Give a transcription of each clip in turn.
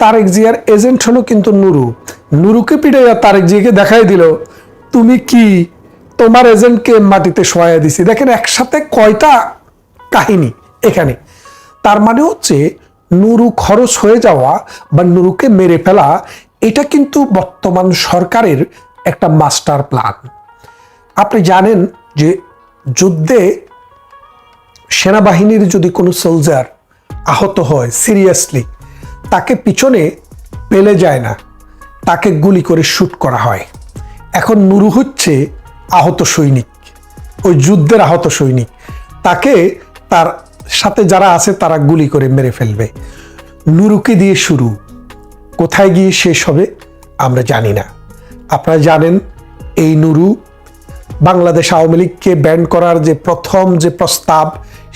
তারেক জিয়ার এজেন্ট হলো কিন্তু নুরু। নুরুকে পিটাইয়া তারেক জিয়াকে দেখাই দিল, তুমি কি তোমার এজেন্টকে মাটিতে শোয়া দিছি। দেখেন একসাথে কয়টা কাহিনী এখানে। তার মানে হচ্ছে নুরু খরচ হয়ে যাওয়া বা নুরুকে মেরে ফেলা, এটা কিন্তু বর্তমান সরকারের একটা মাস্টার প্ল্যান। আপনি জানেন যে যুদ্ধে সেনাবাহিনীর যদি কোনো সোলজার আহত হয় সিরিয়াসলি, তাকে পিছনে পেলে যায় না, তাকে গুলি করে শুট করা হয়। এখন নুরু হচ্ছে আহত সৈনিক, ওই যুদ্ধের আহত সৈনিক, তাকে তার সাথে যারা আছে তারা গুলি করে মেরে ফেলবে। নুরুকে দিয়ে শুরু, কোথায় গিয়ে শেষ হবে আমরা জানি না। আপনারা জানেন এই নুরু বাংলাদেশ আওয়ামী লীগকে ব্যান করার যে প্রথম যে প্রস্তাব,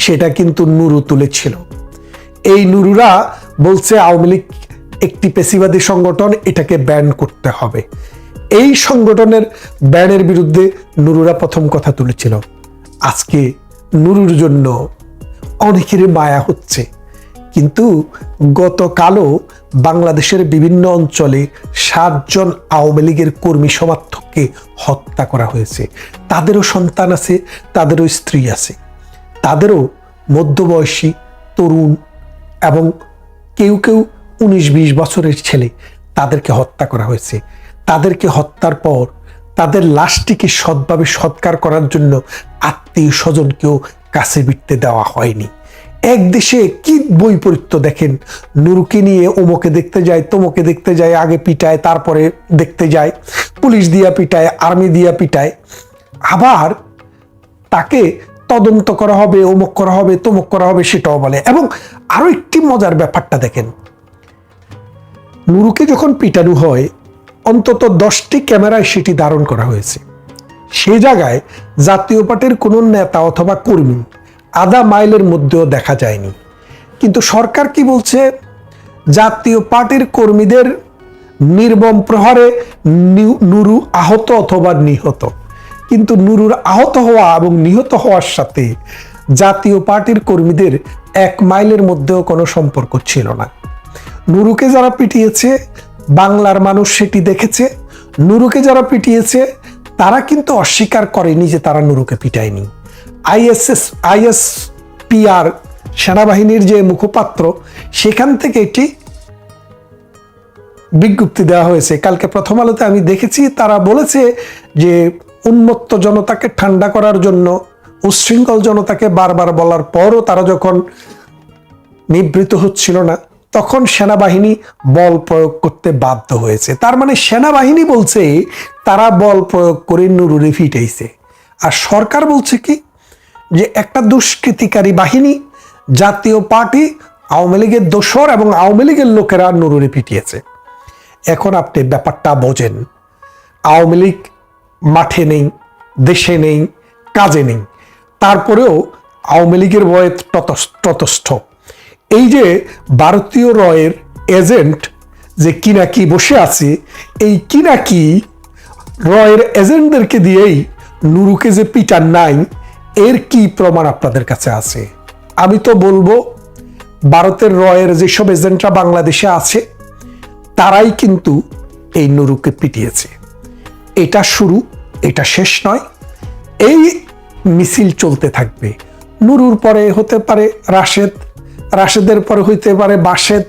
সেটা কিন্তু নুরু তুলেছিল। এই নুরুরা বলছে আওয়ামী লীগ একটি পেশিবাদী সংগঠন, এটাকে ব্যান করতে হবে। এই সংগঠনের ব্যানের বিরুদ্ধে নুরুরা প্রথম কথা তুলেছিল। আজকে নুরুর জন্য অনেকেরই মায়া হচ্ছে, কিন্তু গতকালও বাংলাদেশের বিভিন্ন অঞ্চলে 7 জন আওয়ামী লীগের কর্মী সমর্থককে হত্যা করা হয়েছে। তাদেরও সন্তান আছে, তাদেরও স্ত্রী আছে, তাদেরও মধ্যবয়সী তরুণ এবং কেউ কেউ 19-20 বছরের ছেলে, তাদেরকে হত্যা করা হয়েছে। তাদেরকে হত্যার পর তাদের লাশটিকে সৎভাবে সৎকার করার জন্য আত্মীয় স্বজনকেও কাছে বিটতে দেওয়া হয়নি। এক দেশে কি বৈপরীত্য দেখেন, নুরুকে নিয়ে ওমকে দেখতে যায়, তোমকে দেখতে যায়, আগে পিটায়, তারপরে দেখতে যায়, পুলিশ দিয়া পিটায়, আর্মি দিয়া পিটায়, আবার তাকে তদন্ত করা হবে, অমুক করা হবে, তমুক করা হবে, সেটাও বলে। এবং আরো একটি মজার ব্যাপারটা দেখেন, নুরুকে যখন পিটানো হয় অন্তত 10টি ক্যামেরায় সেটি ধারণ করা হয়েছে। সে জায়গায় জাতীয় পার্টির কোনো নেতা অথবা কর্মী আধা মাইলের মধ্যেও দেখা যায়নি। কিন্তু সরকার কি বলছে, জাতীয় পার্টির কর্মীদের নির্মম প্রহারে নুরু আহত অথবা নিহত। কিন্তু নুরুর আহত হওয়া এবং নিহত হওয়ার সাথে জাতীয় পার্টির কর্মীদের 1 মাইলের মধ্যেও কোনো সম্পর্ক ছিল না। নুরুকে যারা পিটিয়েছে বাংলার মানুষ সেটি দেখেছে। নুরুকে যারা পিটিয়েছে তারা কিন্তু অস্বীকার করেনি যে তারা নুরুকে পিটায়নি। আইএসপিআর সেনাবাহিনীর যে মুখপাত্র, সেখান থেকে এটি বিজ্ঞপ্তি দেওয়া হয়েছে। কালকে প্রথম আলোতে আমি দেখেছি, তারা বলেছে যে উন্মত্ত জনতাকে ঠান্ডা করার জন্য, উচ্ছৃঙ্খল জনতাকে বারবার বলার পরও তারা যখন নিবৃত হচ্ছিল না, তখন সেনাবাহিনী বল প্রয়োগ করতে বাধ্য হয়েছে। তার মানে সেনাবাহিনী বলছে তারা বল প্রয়োগ করে নুরুরে ফিটাইছে, আর সরকার বলছে কি যে একটা দুষ্কৃতিকারী বাহিনী, জাতীয় পার্টি, আওয়ামী লীগের দোসর এবং আওয়ামী লীগের লোকেরা নুরুরে পিটিয়েছে। এখন আপনি ব্যাপারটা বোঝেন, আওয়ামী লীগ মাঠে নেই, দেশে নেই, কাজে নেই, তারপরেও আওয়ামী লীগের ভয়ে ততস্থ। এই যে ভারতীয় রয়ের এজেন্ট যে কিনাকি বসে আছে, এই কিনাকি রয়ের এজেন্টদেরকে দিয়েই নুরুকে যে পিটার নাই, এর কি প্রমাণ আপনাদের কাছে আছে? আমি তো বলবো ভারতের রয়ের যেসব এজেন্টরা বাংলাদেশে আছে তারাই কিন্তু এই নুরুকে পিটিয়েছে। এটা শুরু, এটা শেষ নয়। এই মিছিল চলতে থাকবে। নুরুর পরে হতে পারে রাশেদ, রাশেদের পরে হইতে পারে বাসেদ,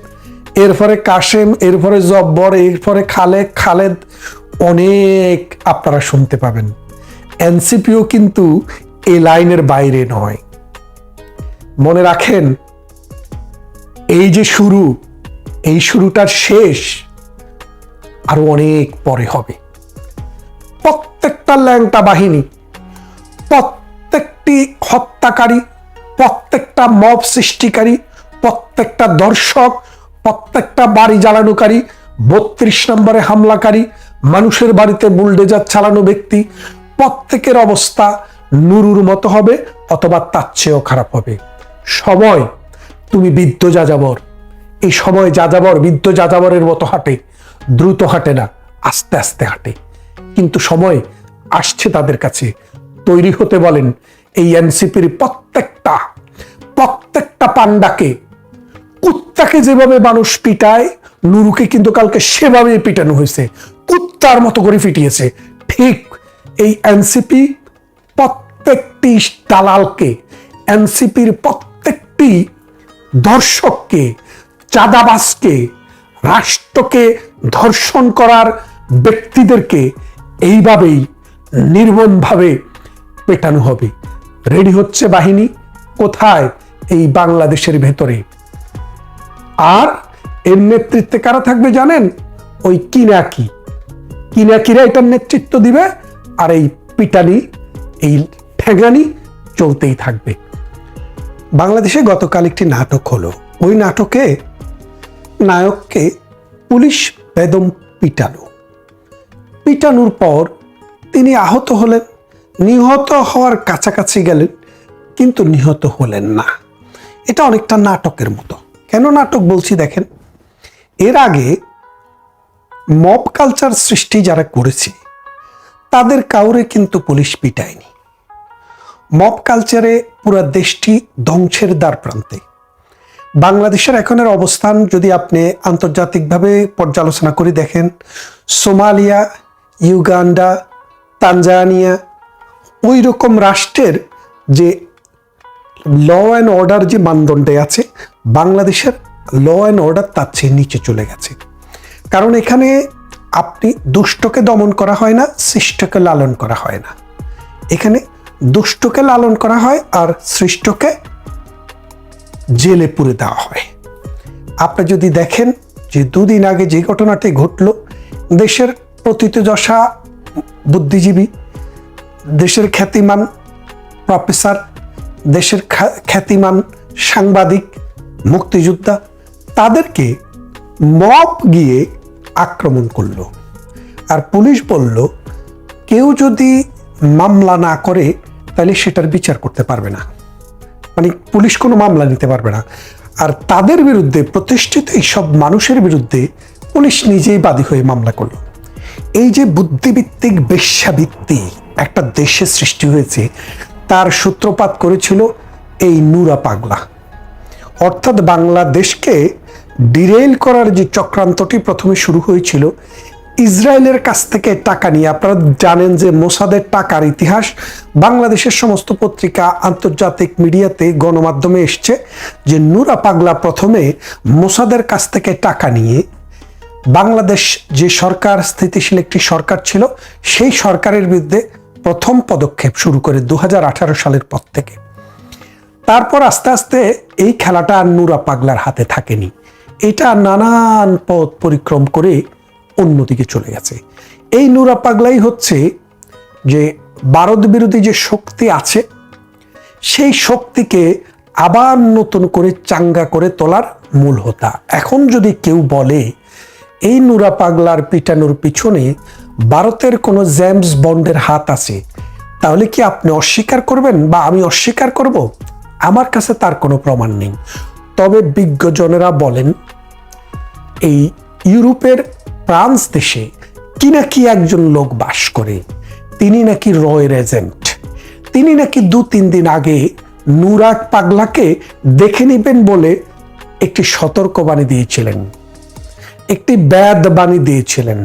এরপরে কাশেম, এরপরে জব্বর, এরপরে খালেদ, অনেক আপনারা শুনতে পাবেন। এনসিপিও কিন্তু এই লাইনের বাইরে নয়। মনে রাখেন, এই যে শুরু, এই শুরুটার শেষ আরো অনেক পরে হবে। প্রত্যেকটা ল্যাংটা বাহিনী, প্রত্যেকটি হত্যাকারী, প্রত্যেকটা মব সৃষ্টিকারী, প্রত্যেকটা দর্শক, প্রত্যেকটা বাড়ি জ্বালানোকারী, 32 নম্বরে হামলাকারী, মানুষের বাড়িতে বুলডোজার চালানো ব্যক্তি, প্রত্যেকের অবস্থা নুরুর মতো হবে অথবা তার চেয়েও খারাপ হবে। সময়, তুমি বৃদ্ধ যাযাবর, এই সময় যাযাবর বৃদ্ধ যাযাবরের মতো হাঁটে, দ্রুত হাঁটে না, আস্তে আস্তে হাঁটে। কিন্তু সময় আসছে তাদের কাছে, তৈরি হতে বলেন। এই এনসিপির প্রত্যেকটা পান্ডাকে কুত্তাকে যেভাবে মানুষ পিটায়, নুরুকে কিন্তু কালকে সেভাবে পিটানো হয়েছে, কুত্তার মতো করে পিটিয়েছে। ঠিক এই এনসিপি প্রত্যেকটি দালালকে, এনসিপির প্রত্যেকটি ধর্ষককে, চাঁদাবাজকে, রাষ্ট্রকে ধর্ষণ করার ব্যক্তিদেরকে এইভাবেই নির্মমভাবে পেটানো হবে। রেডি হচ্ছে বাহিনী। কোথায়? এই বাংলাদেশের ভেতরে। আর এর নেতৃত্বে কারা থাকবে জানেন? ওই কিনাকিরা এটার নেতৃত্ব দিবে, আর এই পিটানি, এই ঠেঙানি চলতেই থাকবে। বাংলাদেশে গতকাল একটি নাটক হলো। ওই নাটকে নায়ককে পুলিশ বেদম পিটানোর পর তিনি আহত হলেন, নিহত হওয়ার কাছাকাছি গেলেন, কিন্তু নিহত হলেন না। এটা অনেকটা নাটকের মতো। কেন নাটক বলছি দেখেন, এর আগে মব কালচার সৃষ্টি যারা করেছে তাদের কাউরে কিন্তু পুলিশ পিটায়নি। মব কালচারে পুরো দেশটি ধ্বংসের দ্বার প্রান্তে। বাংলাদেশের এখনের অবস্থান যদি আপনি আন্তর্জাতিকভাবে পর্যালোচনা করে দেখেন, সোমালিয়া, ইউগান্ডা, তানজানিয়া, ওই রকম রাষ্ট্রের যে ল অ্যান্ড অর্ডার যে মানদণ্ডে আছে, বাংলাদেশের ল অ্যান্ড অর্ডার তার চেয়ে নিচে চলে গেছে। কারণ এখানে আপনি দুষ্টকে দমন করা হয় না, সৃষ্টকে লালন করা হয় না। এখানে দুষ্টকে লালন করা হয় আর সৃষ্টকে জেলে পুরে দেওয়া হয়। আপনি যদি দেখেন যে দুদিন আগে যে ঘটনাটি ঘটল, দেশের প্রথিতযশা বুদ্ধিজীবী, দেশের খ্যাতিমান প্রফেসর, দেশের খ্যাতিমান সাংবাদিক, মুক্তিযোদ্ধা, তাদেরকে মব গিয়ে আক্রমণ করলো। আর পুলিশ বলল কেউ যদি মামলা না করে তাহলে সেটার বিচার করতে পারবে না, মানে পুলিশ কোনো মামলা নিতে পারবে না। আর তাদের বিরুদ্ধে, প্রতিষ্ঠিত এইসব মানুষের বিরুদ্ধে পুলিশ নিজেই বাদী হয়ে মামলা করলো। এই যে বুদ্ধিভিত্তিক বেশ্যাভিত্তি একটা দেশে সৃষ্টি হয়েছে, তার সূত্রপাত করেছিল এই নুরা পাগলা। অর্থাৎ বাংলাদেশকে ডিরেইল করার যে চক্রান্তটি প্রথমে শুরু হয়েছিল ইসরায়েলের কাছ থেকে টাকা নিয়ে। আপনারা জানেন যে মোসাদের টাকার ইতিহাস বাংলাদেশের সমস্ত পত্রিকা, আন্তর্জাতিক মিডিয়াতে, গণমাধ্যমে এসছে যে নুরা পাগলা প্রথমে মোসাদের কাছ থেকে টাকা নিয়ে বাংলাদেশ যে সরকার, স্থিতিশীল একটি সরকার ছিল, সেই সরকারের বিরুদ্ধে প্রথম পদক্ষেপ শুরু করে 2018 সালের পর থেকে। তারপর আস্তে আস্তে এই খেলাটা আর নুরা পাগলার হাতে থাকেনি, এটা নানান পথ পরিক্রম করে অন্যদিকে চলে গেছে। এই নুরা পাগলাই হচ্ছে যে ভারত বিরোধী যে শক্তি আছে, সেই শক্তিকে আবার নতুন করে চাঙ্গা করে তোলার মূল হোতা। এখন যদি কেউ বলে এই নুরা পাগলার পিটানোর পিছনে ভারতের কোনো জেমস বন্ডের হাত আছে, তাহলে কি আপনি অস্বীকার করবেন বা আমি অস্বীকার করব? আমার কাছে তার কোনো প্রমাণ নেই। তবে বিজ্ঞজনেরা বলেন এই ইউরোপের ফ্রান্স দেশে কি নাকি একজন লোক বাস করে, তিনি নাকি রয়ের এজেন্ট। তিনি নাকি 2-3 দিন আগে নুরা পাগলাকে দেখে নেবেন বলে একটি সতর্কবাণী দিয়েছিলেন, একটি ব্যাদ বাণী দিয়েছিলেন।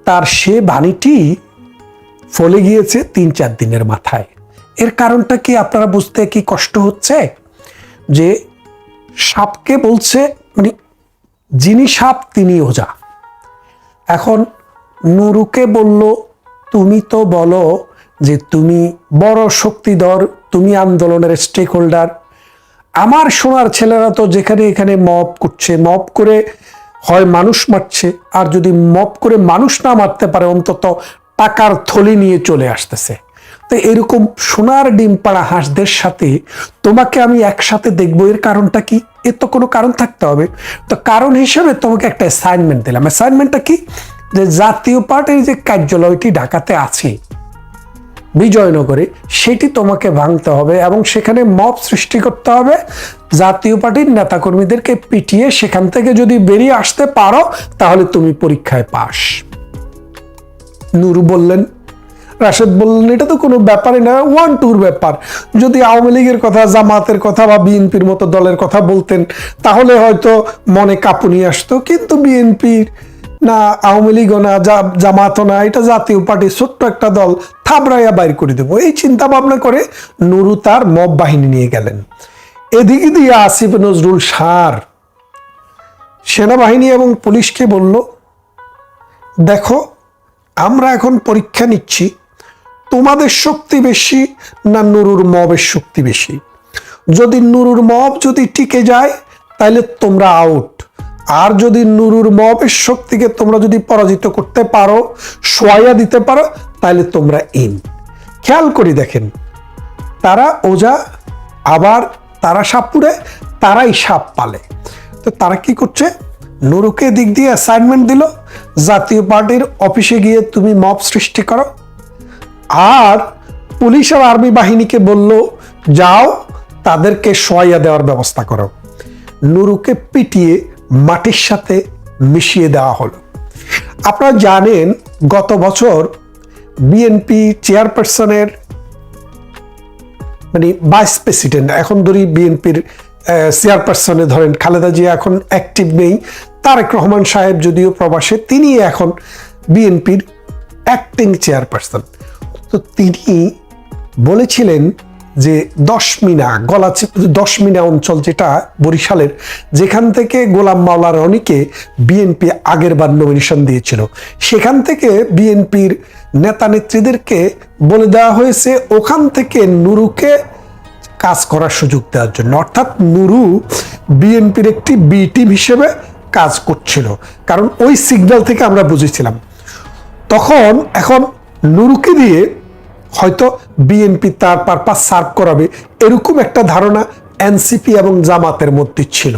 তার সে বাণীটি ফলে গিয়েছে 3-4 দিনের মাথায়। এর কারণটা কি আপনারা বুঝতে কি কষ্ট হচ্ছে? যে সাপকে বলছে, মানে যিনি সাপ তিনি ওজা। এখন নুরুকে বলল তুমি তো বলো যে তুমি বড় শক্তিধর, তুমি আন্দোলনের স্টেক হোল্ডার। আমার সোনার ছেলেরা তো যেখানে এখানে মব করছে, মব করে হয় মানুষ মারছে, আর যদি মব করে মানুষ না মারতে পারে অন্তত টাকার থলি নিয়ে চলে আসতেছে। তো এরকম সোনার ডিম পাড়া হাঁসদের সাথে তোমাকে আমি একসাথে দেখবো, এর কারণটা কি? এর তো কোনো কারণ থাকতে হবে। তো কারণ হিসেবে তোমাকে একটা অ্যাসাইনমেন্ট দিলাম। অ্যাসাইনমেন্টটা কি? যে জাতীয় পার্টির যে কার্যালয়টি ঢাকাতে আছে বিজয়নগরে, সেটি তোমাকে ভাঙতে হবে এবং সেখানে মব সৃষ্টি করতে হবে। জাতীয় পার্টির নেতাকর্মীদেরকে পিটিয়ে সেখান থেকে যদি বেরিয়ে আসতে পারো তাহলে তুমি পরীক্ষায় পাস। নুরু বললেন রাশেদ বললেন এটা তো কোনো ব্যাপারই না, 1-2 ব্যাপার। যদি আওয়ামী লীগের কথা, জামাতের কথা বা বিএনপির মতো দলের কথা বলতেন তাহলে হয়তো মনে কাঁপুনি আসতো, কিন্তু বিএনপির না, আওয়ামী লীগও না, জামাতও না, এটা জাতীয় পার্টি, ছোট্ট একটা দল, থাবড়াইয়া বাইর করে দেবো, এই চিন্তা ভাবনা করে নুরু তার মব বাহিনী নিয়ে গেলেন। এদিকে দিয়ে আসিফ নজরুল সার সেনাবাহিনী এবং পুলিশকে বলল, দেখো আমরা এখন পরীক্ষা নিচ্ছি তোমাদের শক্তি বেশি না নুরুর মবের শক্তি বেশি। যদি নুরুর মব যদি টিকে যায় তাহলে তোমরা আউট, আর যদি নুরুর মবের শক্তিকে তোমরা যদি পরাজিত করতে পারো, সোয়া দিতে পারো, তাহলে তোমরা ইন। খেয়াল করি দেখেন, তারা ওজা, আবার তারা সাপ পুড়ে, তারাই সাপ পালে। তো তারা কি করছে, নুরুকে দিক দিয়ে অ্যাসাইনমেন্ট দিল, জাতীয় পার্টির অফিসে গিয়ে তুমি মব সৃষ্টি করো, আর পুলিশ আর আর্মি বাহিনীকে বলল যাও তাদেরকে সোয়া দেওয়ার ব্যবস্থা করো। নুরুকে পিটিয়ে মাটির সাথে মিশিয়ে দেওয়া হলো। আপনারা জানেন গত বছর বিএনপি চেয়ারপারসনের মানে ভাইস প্রেসিডেন্ট, এখন ধরি বিএনপির চেয়ারপারসনে ধরেন খালেদা জিয়া এখন অ্যাক্টিভ নেই, তারেক রহমান সাহেব যদিও প্রবাসে, তিনি এখন বিএনপির অ্যাক্টিং চেয়ারপারসন। তো তিনি বলেছিলেন যে 10 মিনা অঞ্চল, যেটা বরিশালের, যেখান থেকে গোলাম মাওলা রনিকে বিএনপি আগের বার নমিনেশন দিয়েছিল, সেখান থেকে বিএনপির নেতা নেত্রীদেরকে বলে দেওয়া হয়েছে ওখান থেকে নুরুকে কাজ করার সুযোগ দেওয়ার জন্য। অর্থাৎ নুরু বিএনপির একটি বি টিম হিসেবে কাজ করছিল, কারণ ওই সিগন্যাল থেকে আমরা বুঝেছিলাম। তখন এখন নুরুকে দিয়ে হয়তো বিএনপি তার পারপাস সার্ভ করাবে, এরকম একটা ধারণা এনসিপি এবং জামাতের মধ্যে ছিল।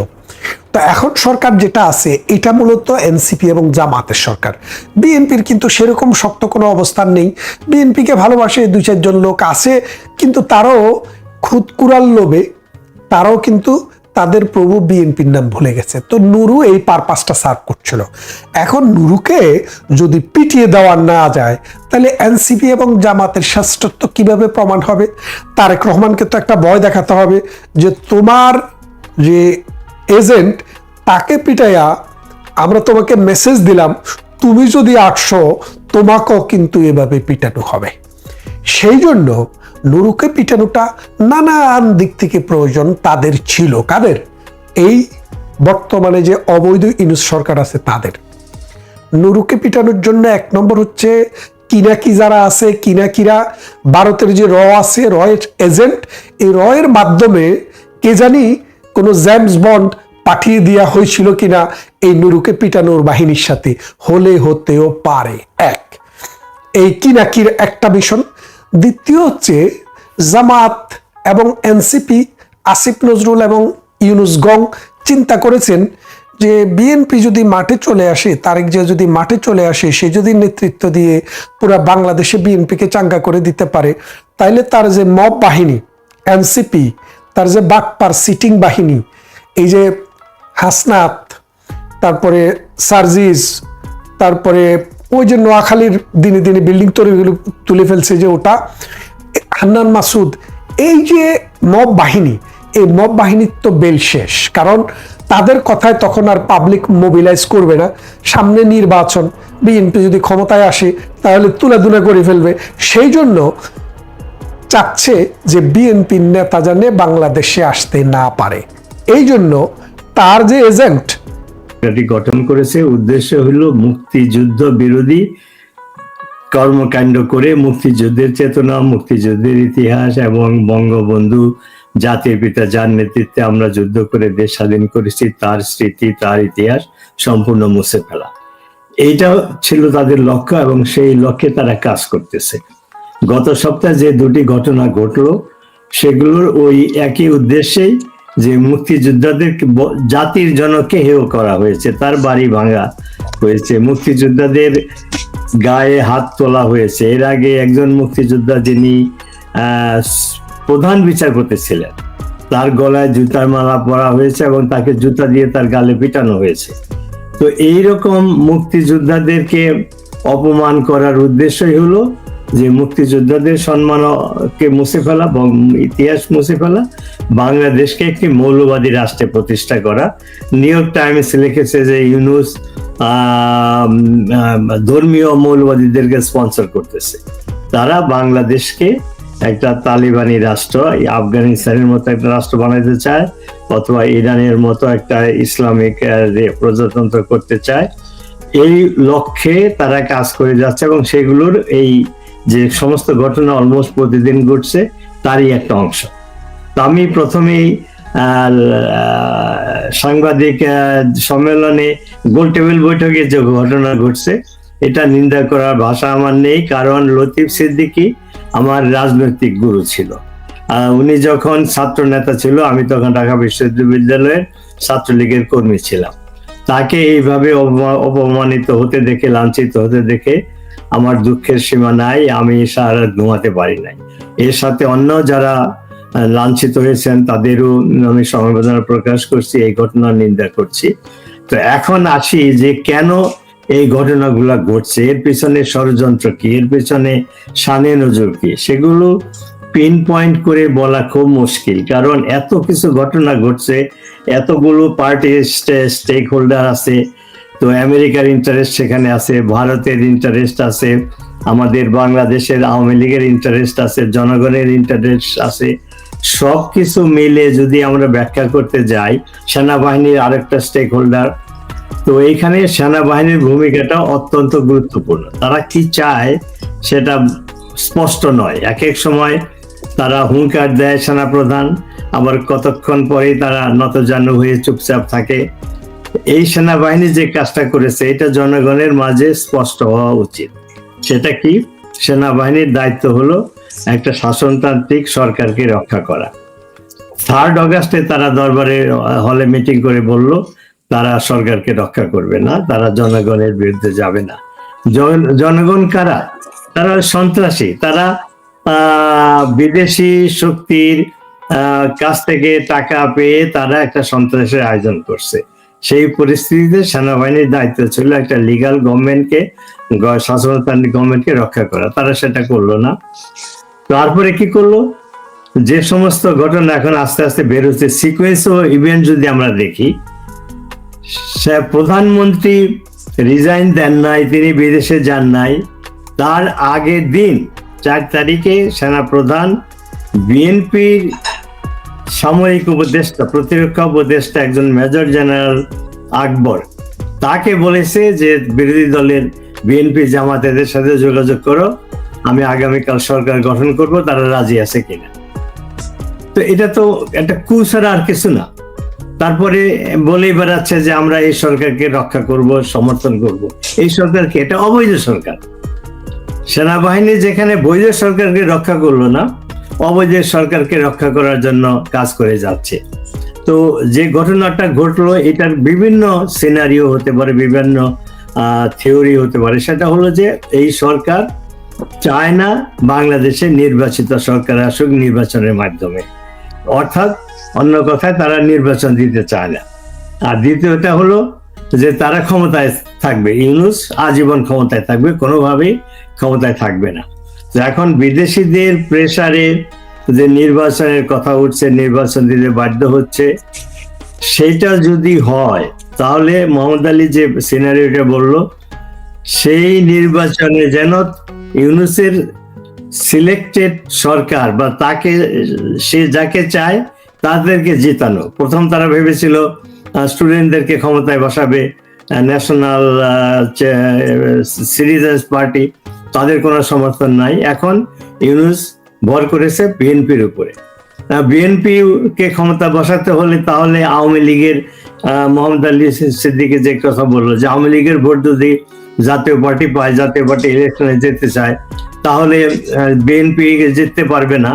তো এখন সরকার যেটা আছে এটা মূলত এনসিপি এবং জামাতের সরকার। বিএনপির কিন্তু সেরকম শক্ত কোনো অবস্থান নেই, বিএনপিকে ভালোবাসে 2-4 জন লোক আছে, কিন্তু তারাও খুদকুড়ার লোভে তারাও কিন্তু তাদের প্রভু বিএনপির নাম ভুলে গেছে। তো নুরু এই পারপাসটা সার্ভ করছিল। এখন নুরুকে যদি পিটিয়ে দেওয়া না যায় তাহলে এনসিপি এবং জামাতের শ্রেষ্ঠত্ব কিভাবে প্রমাণ হবে? তারেক রহমানকে তো একটা ভয় দেখাতে হবে যে তোমার যে এজেন্ট তাকে পিটাইয়া আমরা তোমাকে মেসেজ দিলাম, তুমি যদি 800 তোমাকেও কিন্তু এভাবে পিটানো হবে। সেই জন্য নুরুকে পিটানোটা নানান দিক থেকে প্রয়োজন তাদের ছিল। কাদের? এই বর্তমানে যে অবৈধ ইউনূস সরকার আছে তাদের। নুরুকে পিটানোর জন্য 1 নম্বর হচ্ছে কিনাকি যারা আছে, কিনাকিরা, ভারতের যে আছে, রয়ের এজেন্ট, এই রয়ের মাধ্যমে কে জানি কোনো জেমস বন্ড পাঠিয়ে দেওয়া হয়েছিল কিনা এই নুরুকে পিটানোর বাহিনীর সাথে, হলে হতেও পারে। এই কিনাকির একটা মিশন। দ্বিতীয় হচ্ছে জামাত এবং এনসিপি, আসিফ নজরুল এবং ইউনূস গং চিন্তা করেছেন যে বিএনপি যদি মাঠে চলে আসে, তারেক জিয়া যদি মাঠে চলে আসে, সে যদি নেতৃত্ব দিয়ে পুরা বাংলাদেশে বিএনপিকে চাঙ্গা করে দিতে পারে, তাইলে তার যে মব বাহিনী এনসিপি, তার যে বাটপার সিটিং বাহিনী, এই যে হাসনাত, তারপরে সার্জিস, তারপরে ওই যে নোয়াখালীর দিনে দিনে বিল্ডিং তুলে ফেলছে যে ওটা, হান্নান মাসুদ, এই যে মব বাহিনী, এই মব বাহিনীর তো বেল শেষ। কারণ তাদের কথায় তখন আর পাবলিক মোবিলাইজ করবে না। সামনে নির্বাচন, বিএনপি যদি ক্ষমতায় আসে তাহলে তুলাধুলা করে ফেলবে। সেই জন্য চাচ্ছে যে বিএনপির নেতা জানে বাংলাদেশে আসতে না পারে। এই জন্য তার যে এজেন্ট গঠন করেছে, উদ্দেশ্য হলো মুক্তিযুদ্ধ বিরোধী কর্মকাণ্ড করে মুক্তিযুদ্ধের চেতনা, মুক্তিযুদ্ধের ইতিহাস এবং বঙ্গবন্ধু জাতির পিতা যার নেতৃত্বে আমরা যুদ্ধ করে দেশ স্বাধীন করেছি তার স্মৃতি, তার ইতিহাস সম্পূর্ণ মুছে ফেলা, এইটা ছিল তাদের লক্ষ্য এবং সেই লক্ষ্যে তারা কাজ করতেছে। গত সপ্তাহে যে 2টি ঘটনা ঘটলো সেগুলোর ওই একই উদ্দেশ্যেই, যে মুক্তিযোদ্ধাদের জাতির জনকে হেয় করা হয়েছে, তার বাড়ি ভাঙা হয়েছে, মুক্তিযোদ্ধাদের গায়ে হাত তোলা হয়েছে। এর আগে একজন মুক্তিযোদ্ধা যিনি প্রধান বিচারপতি ছিলেন, তার গলায় জুতার মালা পরা হয়েছে এবং তাকে জুতা দিয়ে তার গালে পিটানো হয়েছে। তো এইরকম মুক্তিযোদ্ধাদেরকে অপমান করার উদ্দেশ্যই হলো যে মুক্তিযোদ্ধাদের সম্মানকে মুছে ফেলা, ইতিহাস মুছে ফেলা, বাংলাদেশকে একটি মৌলবাদী রাষ্ট্রে প্রতিষ্ঠা করা। নিউ ইয়র্ক টাইমস লিখেছে যে ইউনূস ধর্মীয় মৌলবাদীদেরকে স্পন্সর করতেছে। তারা বাংলাদেশকে একটা তালিবানি রাষ্ট্র, আফগানিস্তানের মতো একটা রাষ্ট্র বানাইতে চায়, অথবা ইরানের মতো একটা ইসলামিক প্রজাতন্ত্র করতে চায়। এই লক্ষ্যে তারা কাজ করে যাচ্ছে এবং সেগুলোর এই যে সমস্ত ঘটনা অলমোস্ট প্রতিদিন ঘটছে তারই একটা অংশ। তো আমি প্রথমেই সাংবাদিক সম্মেলনে গোল টেবিল বৈঠকে যে ঘটনা ঘটছে এটা নিন্দা করার ভাষা আমার নেই, কারণ লতিফ সিদ্দিকী আমার রাজনৈতিক গুরু ছিল। উনি যখন ছাত্র নেতা ছিল, আমি তখন ঢাকা বিশ্ববিদ্যালয়ের ছাত্রলীগের কর্মী ছিলাম। তাকে এইভাবে অপমানিত হতে দেখে, লাঞ্ছিত হতে দেখে আমার দুঃখের সীমা নাই। আমি সারা রাত ঘুমাতে পারি নাই। এর সাথে অন্য যারা লাঞ্ছিত হয়েছেন তাদেরও আমি সমবেদনা প্রকাশ করছি, এই ঘটনার নিন্দা করছি। তো এখন আসি যে কেন এই ঘটনাগুলা ঘটছে, এর পিছনে ষড়যন্ত্র কি, এর পিছনে শানে নজর কি, সেগুলো পিন পয়েন্ট করে বলা খুব মুশকিল। কারণ এত কিছু ঘটনা ঘটছে, এতগুলো পার্টি স্টেক হোল্ডার আছে। তো আমেরিকার ইন্টারেস্ট সেখানে আছে, ভারতের ইন্টারেস্ট আছে, আমাদের বাংলাদেশের আওয়ামী লীগের ইন্টারেস্ট আছে, জনগণের ইন্টারেস্ট আছে। সবকিছু মিলে যদি আমরা ব্যাখ্যা করতে যাই, সেনাবাহিনীর আরেকটা স্টেক হোল্ডার। তো এইখানে সেনাবাহিনীর ভূমিকাটা অত্যন্ত গুরুত্বপূর্ণ। তারা কি চায় সেটা স্পষ্ট নয়। এক এক সময় তারা হুঙ্কার দেয় সেনাপ্রধান, আবার কতক্ষণ পরেই তারা নতজানু হয়ে চুপচাপ থাকে। এই সেনাবাহিনী যে কাজটা করেছে এটা জনগণের মাঝে স্পষ্ট হওয়া উচিত। সেটা কি? সেনাবাহিনীর দায়িত্ব হলো একটা শাসনতান্ত্রিক সরকারকে রক্ষা করা। 3 অগাস্টে তারা দরবারে হলে মিটিং করে বলল তারা সরকারকে রক্ষা করবে না, তারা জনগণের বিরুদ্ধে যাবে না। জনগণ কারা? তারা সন্ত্রাসী। তারা বিদেশি শক্তির কাছ থেকে টাকা পেয়ে তারা একটা সন্ত্রাসের আয়োজন করছে। সেই পরিস্থিতিতে সেনাবাহিনীর দায়িত্ব ছিল একটা লিগাল গভর্নমেন্টকে, শাসনতান্ত্রিক গভর্নমেন্টকে রক্ষা করা। তারা সেটা করলো না। তারপরে কি করলো? যে সমস্ত ঘটনা এখন আস্তে আস্তে বের হচ্ছে, সিকোয়েন্স ও ইভেন্ট যদি আমরা দেখি, প্রধানমন্ত্রী রিজাইন দেন নাই, তিনি বিদেশে যান নাই। তার আগের দিন 4 তারিখে সেনাপ্রধান বিএনপির সামরিক উপদেষ্টা, প্রতিরক্ষা উপদেষ্টা একজন মেজর জেনারেল আকবর, তাকে বলেছে যে বিরোধী দলের বিএনপি জামাত এদের সাথে যোগাযোগ করো, আমি আগামীকাল সরকার গঠন করব, তারা রাজি আছে কিনা। তো এটা তো একটা কু ছাড়া আর কিছু না। তারপরে বলেই বেড়াচ্ছে যে আমরা এই সরকারকে রক্ষা করব, সমর্থন করব। এই সরকারকে, এটা অবৈধ সরকার। সেনাবাহিনী যেখানে বৈধ সরকারকে রক্ষা করলো না, অবৈধ সরকারকে রক্ষা করার জন্য কাজ করে যাচ্ছে। তো যে ঘটনাটা ঘটলো এটার বিভিন্ন সিনারিও হতে পারে, বিভিন্ন থিওরি হতে পারে। সেটা হলো যে এই সরকার চায় না বাংলাদেশে নির্বাচিত সরকার আসুক নির্বাচনের মাধ্যমে, অর্থাৎ অন্য কথায় তারা নির্বাচন দিতে চায় না। আর দ্বিতীয়টা হলো যে তারা ক্ষমতায় থাকবে, ইউনূস আজীবন ক্ষমতায় থাকবে, কোনোভাবেই ক্ষমতায় থাকবে না। এখন বিদেশিদের প্রেসারে যে নির্বাচনের কথা উঠছে, নির্বাচন দিতে বাধ্য হচ্ছে, সেটা যদি হয় তাহলে মোহাম্মদ আলী যে সিনারিওটা বললো, সেই নির্বাচনে যেন ইউনূসের সিলেক্টেড সরকার বা তাকে, সে যাকে চায় তাদেরকে জিতানো। প্রথম তারা ভেবেছিল স্টুডেন্টদেরকে ক্ষমতায় বসাবে, ন্যাশনাল সিটিজেন্স পার্টি, তাদের কোনো সমর্থন নাই। এখন ইউনূস ভর করেছে বিএনপির উপরে। বিএনপি কে ক্ষমতা বসাতে হলে তাহলে আওয়ামী লীগের মোহাম্মদ আলী সিদ্দিকী যে কথা বললো যে আওয়ামী লীগের ভোট যদি জাতীয় পার্টি পায়, জাতীয় পার্টি ইলেকশনে যেতে চায়, তাহলে বিএনপি জিততে পারবে না।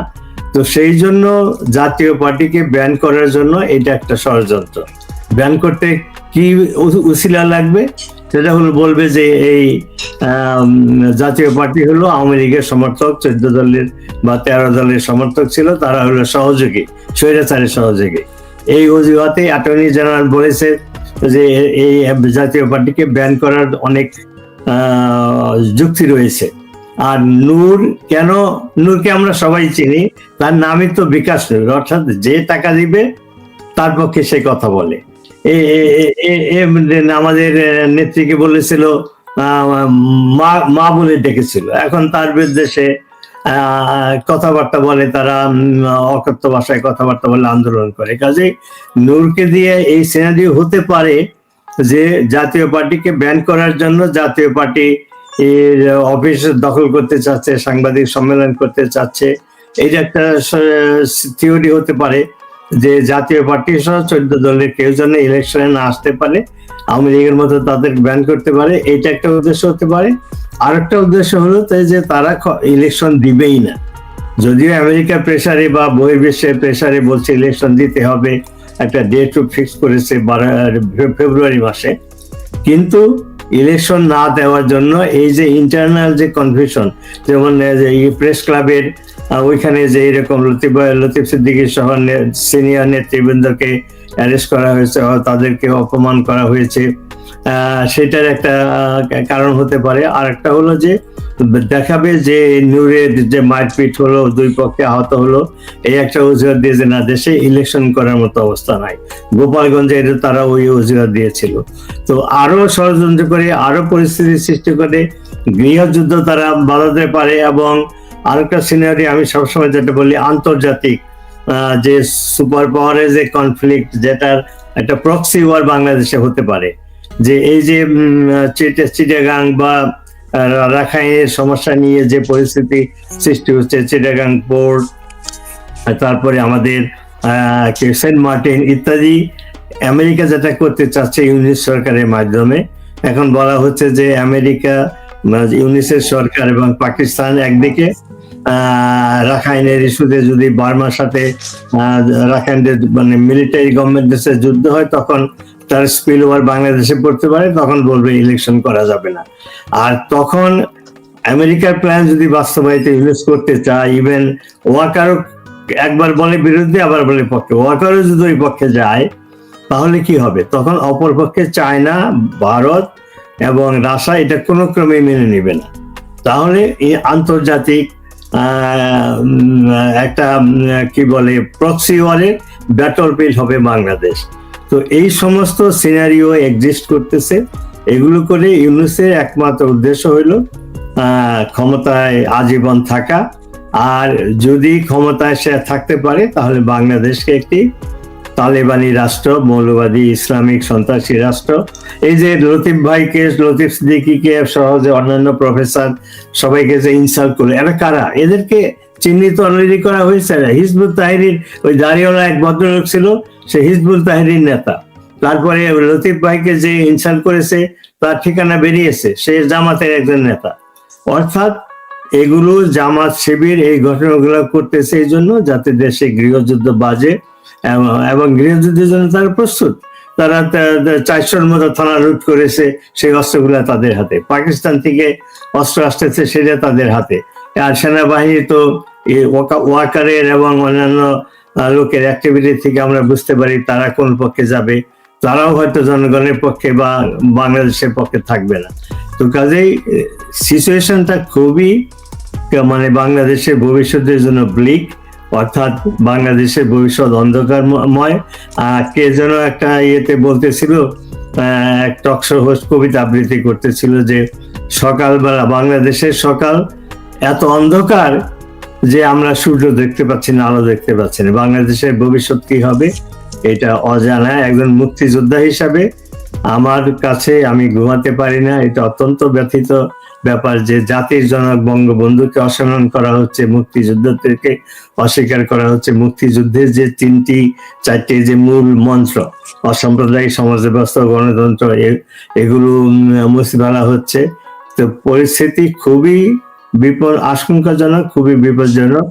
তো সেই জন্য জাতীয় পার্টিকে ব্যান করার জন্য এটা একটা ষড়যন্ত্র। ব্যান করতে কি উসিলা লাগবে? সেটা হলো বলবে যে এই জাতীয় পার্টি হলো আওয়ামী লীগের সমর্থক, 14 দলের বা 13 দলের সমর্থক ছিল, তারা হলো সহযোগী, স্বৈরাচারের সহযোগী। এই অজুহাতে অ্যাটর্নি জেনারেল বলেছে যে এই জাতীয় পার্টিকে ব্যান করার অনেক যুক্তি রয়েছে। আর নূরকে আমরা সবাই চিনি, তার নামই তো বিকাশ নূর, অর্থাৎ যে টাকা দিবে তার পক্ষে সে কথা বলে। আমাদের নেত্রীকে বলেছিল মা বলে ডেকেছিল, এখন তার বিরুদ্ধে সে কথাবার্তা বলে, তারা অকথ্য ভাষায় কথাবার্তা বলে আন্দোলন করে। কাজে নূরকে দিয়ে এই সিনারিও হতে পারে যে জাতীয় পার্টিকে ব্যান করার জন্য জাতীয় পার্টি এর অফিস দখল করতে চাচ্ছে, সাংবাদিক সম্মেলন করতে চাচ্ছে। এটা একটা থিওরি হতে পারে যে জাতীয় পার্টি সহ 14 দলের কেউ যেন ইলেকশনে না আসতে পারে, আওয়ামী লীগের মতো তাদের ব্যান করতে পারে, এটা একটা উদ্দেশ্য হতে পারে। আরেকটা উদ্দেশ্য হলো তাই যে তারা ইলেকশন দিবেই না, যদিও আমেরিকার প্রেসারে বা বহির্বিশ্বের প্রেসারে বলছে ইলেকশন দিতে হবে, একটা ডেট ফিক্স করেছে ফেব্রুয়ারি মাসে, কিন্তু ইলেকশন না দেওয়ার জন্য এই যে ইন্টারনাল যে কনফিউশন, যেমন প্রেস ক্লাবের ওইখানে যে এরকম লতিফ সিদ্দিকী সহ সিনিয়র নেতৃবৃন্দকে অ্যারেস্ট করা হয়েছে, তাদেরকে অপমান করা হয়েছে, সেটার একটা কারণ হতে পারে। আর একটা হলো যে দেখাবে যে নূরের যে মারপিট হলো, দুই পক্ষে আহত হলো, এই একটা অজুহাত দিয়ে যে না দেশে ইলেকশন করার মতো অবস্থা নাই। গোপালগঞ্জে তারা ওই অজুহাত দিয়েছিল। তো আরো ষড়যন্ত্র করে, আরো পরিস্থিতি সৃষ্টি করে গৃহযুদ্ধ তারা বাড়াতে পারে। এবং আরেকটা সিনারি আমি সবসময় যেটা বলি, আন্তর্জাতিক যে সুপার পাওয়ারের যে কনফ্লিক্ট, যেটার একটা প্রক্সি ওয়ার বাংলাদেশে হতে পারে। যে এই যে চিটাগাং বা রাখাইনের সমস্যা নিয়ে যে পরিস্থিতি সৃষ্টি হচ্ছে, চিটাগাং পোর্ট, তারপরে আমাদের সেন্ট মার্টিন ইত্যাদি, আমেরিকা যেটা করতে চাচ্ছে ইউনিস সরকারের মাধ্যমে, এখন বলা হচ্ছে যে আমেরিকা, ইউনিসের সরকার এবং পাকিস্তান একদিকে রাখাইনের ইস্যুতে যদি বার্মার সাথে রাখাইনদের মানে মিলিটারি গভর্নমেন্টের সাথে যুদ্ধ হয়, তখন তার স্পিল ওভার বাংলাদেশে পড়তে পারে, তখন বলবে ইলেকশন করা যাবে না। আর তখন আমেরিকার প্ল্যান যদি বাস্তবায়িত ইউনিস করতে চায়, ইভেন ওয়াকারও একবার বলে বিরুদ্ধে, আবার বলে পক্ষে, ওয়াকারও যদি ওই পক্ষে যায়, তাহলে কি হবে? তখন অপর পক্ষে চায়না, ভারত এবং রাশিয়া এটা কোনো ক্রমে মেনে নেবে না। তাহলে এই আন্তর্জাতিক একটা কি বলে প্রক্সি ওয়ারের ব্যাটল ফিল্ড হবে বাংলাদেশ। তো এই সমস্ত সিনারিও এক্সিস্ট করতেছে। এগুলো করে ইউনূসের একমাত্র উদ্দেশ্য হইল ক্ষমতায় আজীবন থাকা, আর যদি ক্ষমতায় সে থাকতে পারে তাহলে বাংলাদেশকে একটি তালেবানি রাষ্ট্র, মৌলবাদী ইসলামিক সন্ত্রাসী রাষ্ট্র। এই যে লতিফ সিদ্দিকীকে সহজে অন্যান্য প্রফেসর সবাইকে যে ইনসাল্ট করে, এরা কারা? এদেরকে চিহ্নিত অলরেডি করা হয়েছে। হিজবুত তাহরির ওই দাঁড়িয়েওয়ালা এক ভদ্রলোক ছিল, সে হিজবুত তাহরির নেতা। তারপরে লতিফ ভাইকে যে ইনসাল্ট করেছে তার ঠিকানা বেরিয়েছে, সে জামাতের একজন নেতা। অর্থাৎ এগুলো জামাত শিবির এই ঘটনাগুলো করতেছে এই জন্য যাতে দেশে গৃহযুদ্ধ বাজে, এবং গৃহযুদ্ধের জন্য তারা প্রস্তুত। তারা 400-র মতো থানা লুট করেছে, সেই অস্ত্রগুলো তাদের হাতে। পাকিস্তান থেকে অস্ত্র আসতেছে, সেটা তাদের হাতে। আর সেনাবাহিনী তো ওয়াকারের এবং অন্যান্য লোকের অ্যাক্টিভিটি থেকে আমরা বুঝতে পারি তারা কোন পক্ষে যাবে। তারাও হয়তো জনগণের পক্ষে বা বাংলাদেশের পক্ষে থাকবে না। তো কাজেই সিচুয়েশনটা খুবই মানে বাংলাদেশের ভবিষ্যতের জন্য ব্লিক, অর্থাৎ বাংলাদেশের ভবিষ্যৎ অন্ধকারময়। কে যেন একটা ইয়েতে বলতেছিল, এক টকশো হোস্ট কবিতা আবৃত্তি করতেছিল যে সকালবেলা বাংলাদেশের সকাল এত অন্ধকার যে আমরা সূর্য দেখতে পাচ্ছি না, আলো দেখতে পাচ্ছি না। বাংলাদেশের ভবিষ্যৎ কি হবে এটা অজানা। একজন মুক্তিযোদ্ধা হিসাবে আমার কাছে আমি ঘুমাতে পারি না। এটা অত্যন্ত ব্যথিত ব্যাপার যে জাতির জনক বঙ্গবন্ধুকে অসম্মান করা হচ্ছে, মুক্তিযুদ্ধকে অস্বীকার করা হচ্ছে। মুক্তিযুদ্ধের যে 3-4টি যে মূল মন্ত্র, অসাম্প্রদায়িক সমাজ ব্যবস্থা, গণতন্ত্র, এগুলো মুছে ফেলা হচ্ছে। তো পরিস্থিতি খুবই আশঙ্কাজনক, খুবই বিপজ্জনক।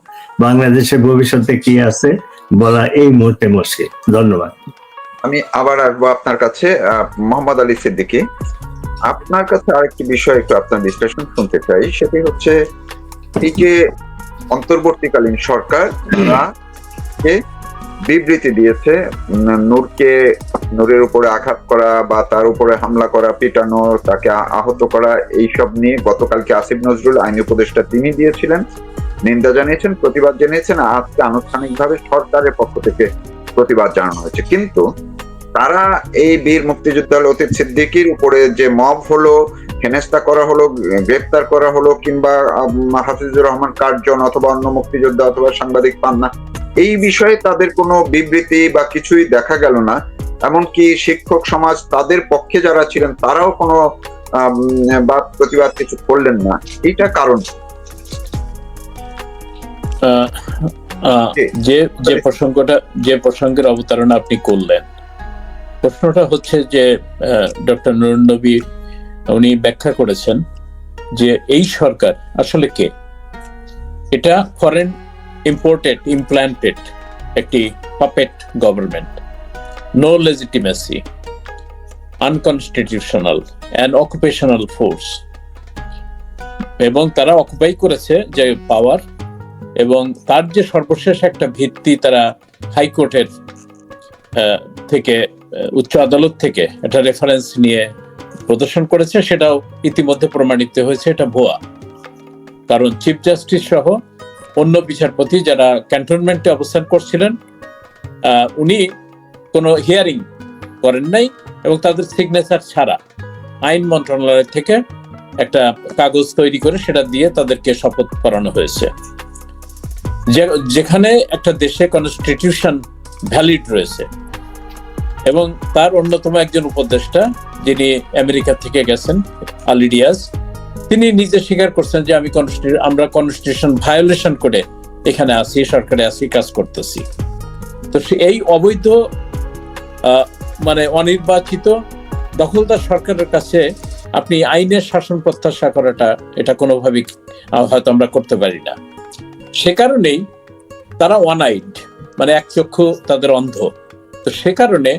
বাংলাদেশের ভবিষ্যতে কি আছে বলা এই মুহূর্তে মুশকিল। ধন্যবাদ। আমি আবার আসবো আপনার কাছে, মোহাম্মদ আলী সিদ্দিকী। আপনার কাছে আরেকটি বিষয় একটু আপনার বিশ্লেষণ শুনতে চাই। সেটি হচ্ছে এই যে অন্তর্বর্তীকালীন সরকার তারা বিবৃতি দিয়েছে নূরকে নূরের উপরে আঘাত করা বা তার উপরে হামলা করা, পিটানো, তাকে আহত করা, এইসব নিয়ে গতকালকে আসিফ নজরুল আইন উপদেষ্টা তিনি দিয়েছিলেন, নিন্দা জানিয়েছেন, প্রতিবাদ জানিয়েছেন। আজকে আনুষ্ঠানিকভাবে সরকারের পক্ষ থেকে প্রতিবাদ জানানো হয়েছে। কিন্তু তারা এই বীর মুক্তিযোদ্ধা লতিফ সিদ্দিকীর উপরে যে মব হলো, হেনস্থা করা হলো, গ্রেপ্তার করা হলো, কিংবা হাফিজুর রহমান কার্জন অথবা অন্য মুক্তিযোদ্ধা অথবা সাংবাদিক পান্না, এই বিষয়ে তাদের কোনো বিবৃতি বা কিছুই দেখা গেল না। এমনকি শিক্ষক সমাজ, তাদের পক্ষে যারা ছিলেন, তারাও কোনো বাদ প্রতিবাদ কিছু করলেন না। এইটা কারণ যে প্রসঙ্গের অবতারণা আপনি করলেন, প্রশ্নটা হচ্ছে যে ডক্টর নুরুন নবী উনি ব্যাখ্যা করেছেন যে এই সরকার আসলে কে। এটা ফরেন ইম্পোর্টেড, ইমপ্ল্যান্টেড একটি puppet government, no legitimacy, unconstitutional and occupational force. এবং তারা অকুপাই করেছে যে পাওয়ার, এবং তার যে সর্বশেষ একটা ভিত্তি তারা হাইকোর্টের থেকে, উচ্চ আদালত থেকে একটা রেফারেন্স নিয়ে প্রদর্শন করেছে, সেটাও ইতিমধ্যে প্রমাণিত হয়েছে এটা ভুয়া। কারণ চিফ জাস্টিস সহ অন্য বিচারপতি যারা ক্যান্টনমেন্টে অবস্থান করছিলেন, উনি কোনো হিয়ারিং করেন নাই, এবং তাদের সিগনেচার ছাড়া আইন মন্ত্রণালয় থেকে একটা কাগজ তৈরি করে সেটা দিয়ে তাদেরকে শপথ করানো হয়েছে। যেখানে একটা দেশে কনস্টিটিউশন ভ্যালিড রয়েছে, এবং তার অন্যতম একজন উপদেষ্টা যিনি আমেরিকা থেকে গেছেন, আলী রিয়াজ, তিনি নিজে স্বীকার করছেন যে আমরা কনস্টিটিউশন ভায়োলেশন করে এখানে আসি, সরকারে আসি, কাজ করতেছি। তো এই অবৈধ মানে অনির্বাচিত দখলদার সরকারের কাছে আপনি আইনের শাসন প্রত্যাশা করাটা, এটা কোনোভাবেই হয়তো আমরা করতে পারি না। সে কারণেই তারা ওয়ান আইড, মানে এক চক্ষু তাদের অন্ধ। তো সে কারণে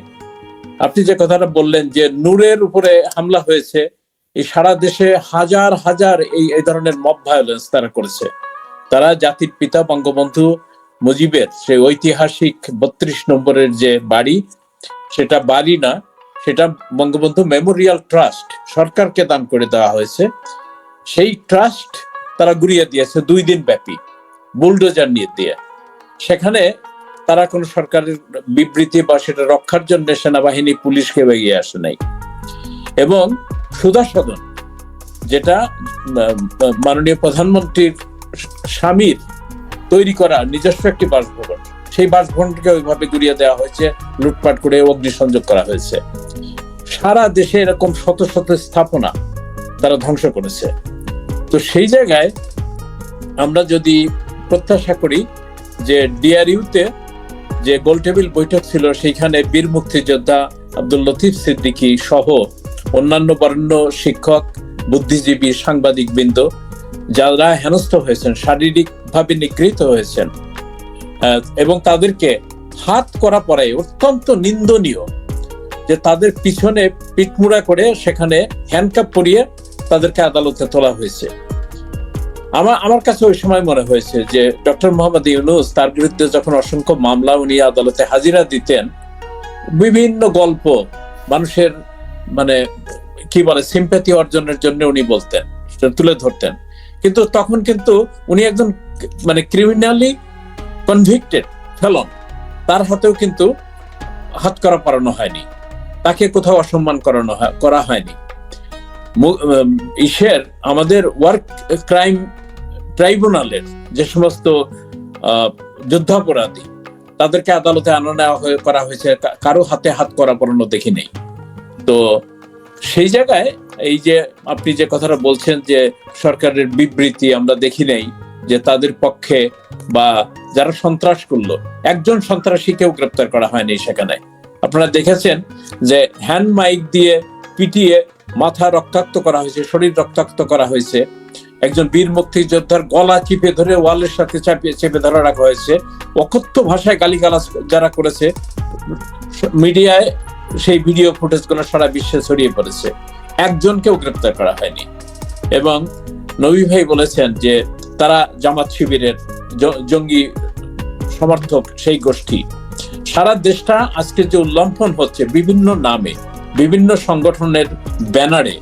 আপনি যে কথাটা বললেন যে নূরের উপরে হামলা হয়েছে, এই সারা দেশে হাজার হাজার এই ধরনের মব ভায়োলেন্স তারা করেছে। তারা জাতির পিতা বঙ্গবন্ধু মুজিবের সেই ঐতিহাসিক 32 নম্বরের যে বাড়ি, সেটা বাড়ি না, সেটা বঙ্গবন্ধু মেমোরিয়াল ট্রাস্ট সরকারকে দান করে দেওয়া হয়েছে। সেই ট্রাস্ট তারা গুড়িয়ে দিয়েছে 2 দিন ব্যাপী বুলডোজার নিয়ে দিয়ে। সেখানে তারা কোনো সরকারের বিবৃতি বা সেটা রক্ষার জন্য সেনাবাহিনী, পুলিশকে এগিয়ে আসে নাই। এবং সুধা সদন, যেটা মাননীয় প্রধানমন্ত্রীর স্বামীর তৈরি করা নিজস্ব একটি বাসভবন, সেই বাসভবনকে ওইভাবে গুড়িয়ে দেওয়া হয়েছে, লুটপাট করে অগ্নিসংযোগ করা হয়েছে। সারা দেশে এরকম শত শত স্থাপনা তারা ধ্বংস করেছে। তো সেই জায়গায় আমরা যদি প্রত্যাশা করি যে ডিআরইউতে যে গোলটেবিল বৈঠক ছিল, সেইখানে বীর মুক্তিযোদ্ধা আব্দুল লতিফ সিদ্দিকী সহ অন্যান্য বরেণ্য শিক্ষক, বুদ্ধিজীবী, সাংবাদিক বৃন্দ যারা হেনস্থ হয়েছেন, শারীরিকভাবে নিগৃহীত হয়েছেন, এবং তাদেরকে হাত করা পরে অত্যন্ত নিন্দনীয় যে তাদের পিছনে পিঠমুড়া করে সেখানে হ্যান্ডকাপ পরিয়ে তাদেরকে আদালতে তোলা হয়েছে। আমার কাছে ওই সময় মনে হয়েছে যে ডক্টর মোহাম্মদ ইউনূস, তার বিরুদ্ধে যখন অসংখ্য মামলা উনি আদালতে হাজিরা দিতেন, বিভিন্ন গল্প মানুষের মানে কি বলে সিম্প্যাথি অর্জনের জন্য উনি বলতেন, তুলে ধরতেন। কিন্তু তখন কিন্তু উনি একজন মানে ক্রিমিনালি কনভিক্টেড ফেলন, তার হাতেও কিন্তু হাত করা পরানো হয়নি, তাকে কোথাও অসম্মান করা হয়নি। আমাদের ওয়ার্ক ক্রাইম ট্রাইব্যুনালের যে সমস্ত যুদ্ধাপরাধী, তাদেরকে আদালতে আনা নেওয়া করা হয়েছে, কারো হাতে হাত করা পরানো দেখি নেই। তো সেই জায়গায় এই যে আপনি যে কথাটা বলছেন যে সরকারের বিবৃতি আমরা দেখি নেই, যে তাদের পক্ষে বা যারা সন্ত্রাস করলো, একজন সন্ত্রাসীকেও গ্রেপ্তার করা হয়নি সেখানে। আপনারা দেখেছেন যে হ্যান্ড মাইক দিয়ে পিটিয়ে মাথা রক্তাক্ত করা হয়েছে, শরীর রক্তাক্ত করা হয়েছে। একজন বীর মুক্তিযোদ্ধার গলা চিপে ধরে ওয়ালের সাথে চেপে ধরে রাখা হয়েছে। অকথ্য ভাষায় গালিগালাজ যারা করেছে, মিডিয়ায় সেই ভিডিও ফুটেজগুলো সারা বিশ্বে ছড়িয়ে পড়েছে, একজনকেও গ্রেপ্তার করা হয়নি। এবং নবী ভাই বলেছেন যে তারা জামাত শিবিরের জঙ্গি সমর্থক সেই গোষ্ঠী, সারা দেশটা আজকে যে উল্লম্ফন হচ্ছে বিভিন্ন নামে, বিভিন্ন সংগঠনের ব্যানারে,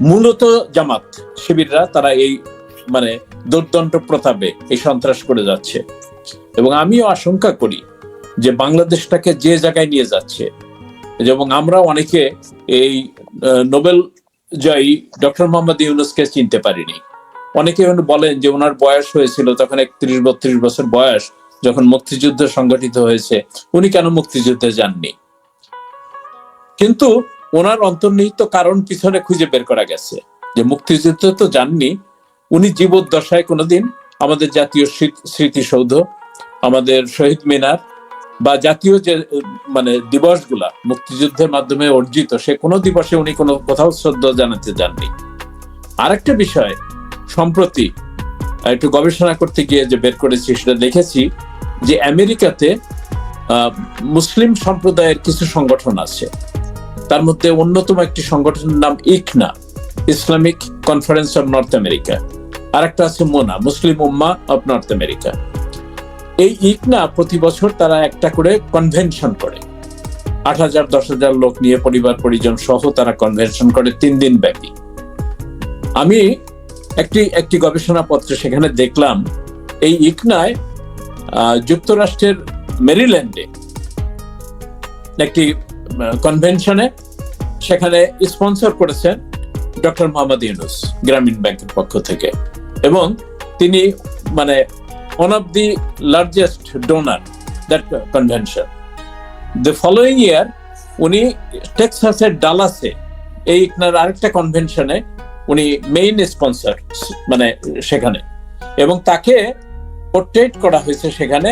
মূলত জামাত শিবিররা তারা এই মানে দুর্দণ্ড প্রতাপে এই সন্ত্রাস করে যাচ্ছে। এবং আমিও আশঙ্কা করি যে বাংলাদেশটাকে যে জায়গায় নিয়ে যাচ্ছে, এবং আমরা অনেকে এই নোবেল জয়ী ডক্টর মোহাম্মদ ইউনূসকে চিনতে পারিনি। অনেকে বলেন যে ওনার বয়স হয়েছিল তখন 31-32 বছর বয়স, যখন মুক্তিযুদ্ধ সংগঠিত হয়েছে, উনি কেন মুক্তিযুদ্ধে যাননি? কিন্তু ওনার অন্তর্নিহিত কারণ পিছনে খুঁজে বের করা গেছে যে মুক্তিযুদ্ধে তো যাননি, উনি জীবদ্দশায় কোনোদিন আমাদের জাতীয় স্মৃতিসৌধ, আমাদের শহীদ মিনার বা জাতীয় যে মানে দিবসগুলা মুক্তিযুদ্ধের মাধ্যমে অর্জিত, সে কোনো দিবসে উনি কোনো কোথাও শ্রদ্ধা জানাতে যাননি। আরেকটা বিষয়, সম্প্রতি একটু গবেষণা করতে গিয়ে যে বের করেছি, সেটা দেখেছি যে আমেরিকাতে মুসলিম সম্প্রদায়ের কিছু সংগঠন আছে। তার মধ্যে অন্যতম একটি সংগঠনের নাম ICNA, Islamic Conference of North America, আর একটা আছে MUNA, Muslim Ummah of North America. এই ইকনা প্রতি বছর তারা একটা করে কনভেনশন করে, 8,000-10,000 লোক নিয়ে পরিবার পরিজন সহ তারা কনভেনশন করে 3 দিন ব্যাপী। আমি একটি গবেষণা পত্রে সেখানে দেখলাম এই ইকনায় যুক্তরাষ্ট্রের মেরিল্যান্ডে একটি কনভেনশনে সেখানে স্পন্সর করেছেন ডক্টর মোহাম্মদ ইউনূস গ্রামীণ ব্যাংকের পক্ষ থেকে, এবং তিনি মানে one of the largest donor that convention. The following year উনি টেক্সাসের ডালাসে এই ইকনার আরেকটা কনভেনশনে উনি মেইন স্পন্সর মানে সেখানে, এবং তাকে পোর্ট্রেট করা হয়েছে সেখানে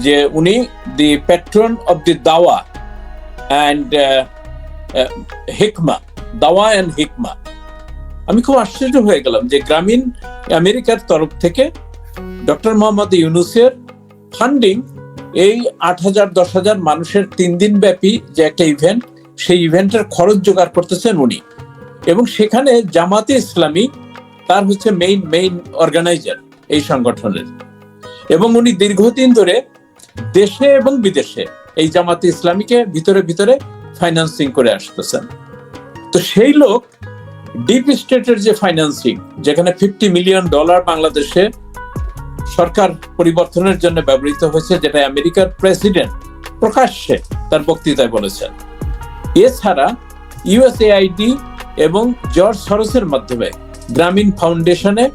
যে উনি দি প্যাট্রন অফ দি দাওয়া অ্যান্ড হিকমা, দাওয়া অ্যান্ড হিকমা। আমি খুব আশ্চর্য হয়ে গেলাম যে গ্রামীণ আমেরিকার তরফ থেকে ডক্টর মোহাম্মদ ইউনূসের ফান্ডিং এই 8,000-10,000 মানুষের 3 দিন ব্যাপী যে একটা ইভেন্ট, সেই ইভেন্টের খরচ জোগাড় করতেছেন উনি, এবং সেখানে জামাতে ইসলামী তার হচ্ছে মেইন অর্গানাইজার এই সংগঠনের, এবং উনি দীর্ঘদিন ধরে দেশে এবং বিদেশে এই জামাতে ইসলামীকে ভিতরে ফাইন্যান্সিং করে আসতেছেন। তো সেই লোক ডিপ স্টেটের যে ফাইন্যান্সিং, যেখানে $50 মিলিয়ন বাংলাদেশে সরকার পরিবর্তনের জন্য ব্যবহৃত হয়েছে, যেটা আমেরিকার প্রেসিডেন্ট প্রকাশ্যে তার বক্তৃতায় বলেছেন। এছাড়া ইউএসএআইডি এবং জর্জ সরোসের মাধ্যমে গ্রামীণ ফাউন্ডেশনে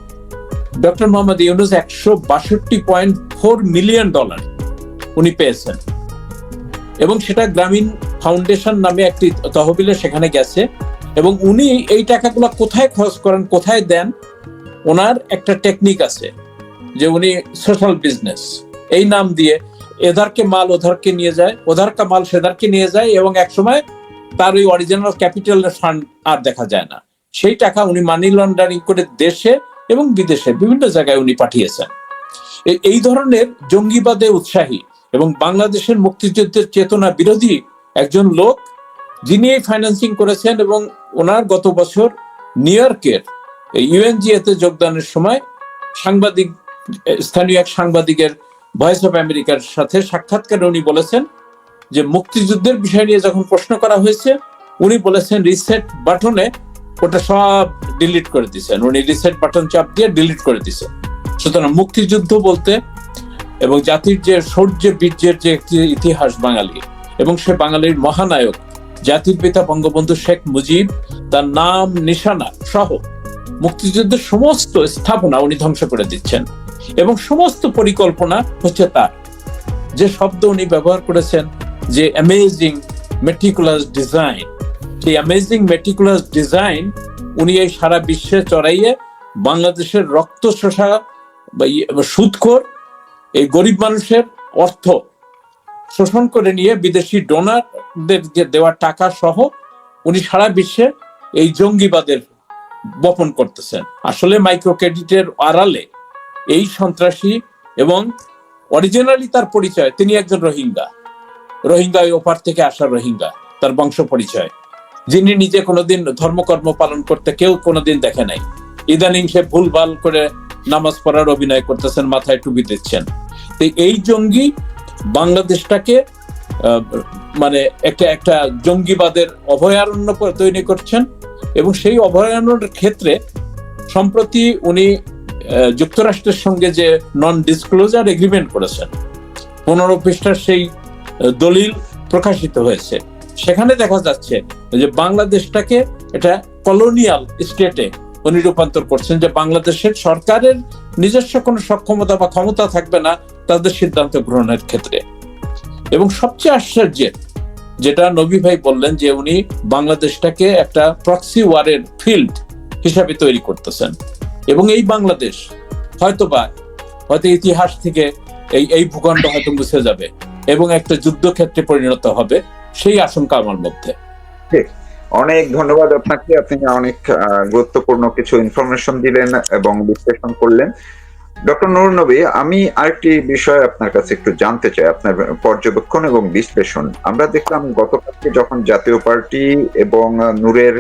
ডক্টর মোহাম্মদ ইউনূস $162.4 মিলিয়ন উনি পেয়েছেন, এবং সেটা গ্রামীণ ফাউন্ডেশন নামে একটি তহবিলে সেখানে গেছে। এবং উনি এই টাকাগুলো কোথায় খরচ করেন, কোথায় দেন, ওনার একটা টেকনিক আছে যে উনি সোশ্যাল বিজনেস এই নাম দিয়ে এধারকে মাল ওধারকে নিয়ে যায়, ওধারকা মাল সেধারকে নিয়ে যায়, এবং একসময় তার ওই অরিজিনাল ক্যাপিটালের ফান্ড আর দেখা যায় না। সেই টাকা উনি মানি লন্ডারিং করে দেশে এবং বিদেশে বিভিন্ন জায়গায় উনি পাঠিয়েছেন। এই ধরনের জঙ্গিবাদে উৎসাহী এবং বাংলাদেশের মুক্তিযুদ্ধের চেতনা বিরোধী একজন লোক, যিনি এই ফাইন্যান্সিং করেছেন, এবং ওনার গত বছর নিউ ইয়র্কের ইউএনজিএতে যোগদানের সময় স্থানীয় এক সাংবাদিকের ভয়েস অফ আমেরিকার সাথে সাক্ষাৎকারে উনি বলেছেন যে মুক্তিযুদ্ধের বিষয় নিয়ে যখন প্রশ্ন করা হয়েছে, উনি বলেছেন রিসেট বাটনে ওটা সব ডিলিট করে দিয়েছেন, উনি রিসেট বাটন চাপ দিয়ে ডিলিট করে দিয়েছেন। সুতরাং মুক্তিযুদ্ধ বলতে এবং জাতির যে শৌর্য বীর্যের যে একটি ইতিহাস বাঙালি, এবং সে বাঙালির মহানায়ক জাতির পিতা বঙ্গবন্ধু শেখ মুজিব, তার নাম নিশানা সহ মুক্তিযুদ্ধের সমস্ত স্থাপনা উনি ধ্বংস করে দিচ্ছেন, এবং সমস্ত পরিকল্পনা হচ্ছে তার। যে শব্দ উনি ব্যবহার করেছেন যে অ্যামেজিং মেটিকুলাস ডিজাইন, সেই অ্যামেজিং মেটিকুলাস ডিজাইন উনি এই সারা বিশ্বে চড়াইয়ে বাংলাদেশের রক্ত শোষা বা সুদখোর এই গরিব মানুষের অর্থ শোষণ করে নিয়ে বিদেশি ডোনারদের যে দেওয়া টাকা সহ উনি সারা বিশ্বে এই জঙ্গিবাদের বপন করতেছেন। আসলে মাইক্রো ক্রেডিটের আড়ালে এই সন্ত্রাসী, এবং অরিজিনালি তার পরিচয় তিনি একজন রোহিঙ্গা ওপার থেকে আসা রোহিঙ্গা, তার বংশ পরিচয়, যিনি নিজে কোনোদিন ধর্মকর্ম পালন করতে কেউ কোনোদিন দেখে নাই। ইদানিং সে ভুলভাল করে নামাজ পড়ার অভিনয় করতেছেন, মাথায় টুপি দিচ্ছেন। তো এই জঙ্গি বাংলাদেশটাকে মানে একটা জঙ্গিবাদের অভয়ারণ্য তৈরি করছেন। এবং সেই অভয়ারণ্যের ক্ষেত্রে সম্প্রতি উনি যুক্তরাষ্ট্রের সঙ্গে যে নন ডিসক্লোজার এগ্রিমেন্ট করেছেন, 15 পৃষ্ঠার সেই দলিল প্রকাশিত হয়েছে। সেখানে দেখা যাচ্ছে যে বাংলাদেশটাকে এটা কলোনিয়াল স্টেটে উনি রূপান্তর করছেন, যে বাংলাদেশের সরকারের নিজস্ব কোনো সক্ষমতা বা ক্ষমতা থাকবে না তাদের সিদ্ধান্ত গ্রহণের ক্ষেত্রে। এবং সবচেয়ে আশ্চর্যের যেটা নবী ভাই বললেন, যে উনি বাংলাদেশটাকে একটা প্রক্সি ওয়ারের ফিল্ড হিসাবে তৈরি করতেছেন। এবং এই বাংলাদেশ হয়তো ইতিহাস থেকে এই ভূখণ্ড হয়তো মুছে যাবে এবং একটা যুদ্ধক্ষেত্রে পরিণত হবে, সেই আশঙ্কা আমার মধ্যে। অনেক ধন্যবাদ আপনাকে, আপনি অনেক গুরুত্বপূর্ণ কিছু ইনফরমেশন দিলেন এবং বিশ্লেষণ করলেন। ডক্টর নুরুন নবী, আমি আরেকটি বিষয় আপনার কাছে একটু জানতে চাই, আপনার পর্যবেক্ষণ এবং বিশ্লেষণ। আমরা দেখলাম গতকালকে যখন জাতীয় পার্টি এবং নূরের